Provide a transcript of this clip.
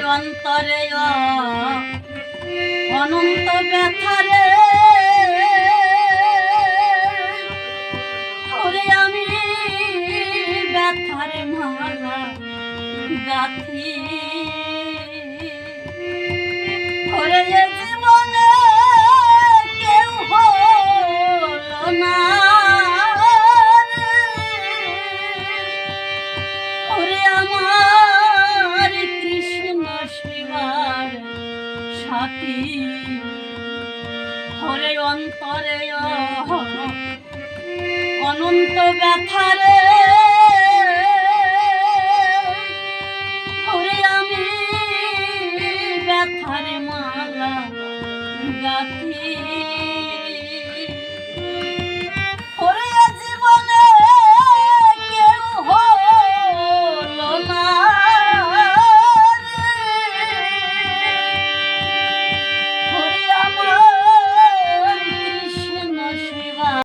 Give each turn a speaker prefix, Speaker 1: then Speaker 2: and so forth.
Speaker 1: অন্তরে অনন্ত ব্যথারে ওরে আমি ব্যথারে মালা গাথি ওরে জীবনে কেউ হলো না ওরে আমার কৃষ্ণ শিবার সাথী ওরে অন্তরে অনন্ত ব্যথারে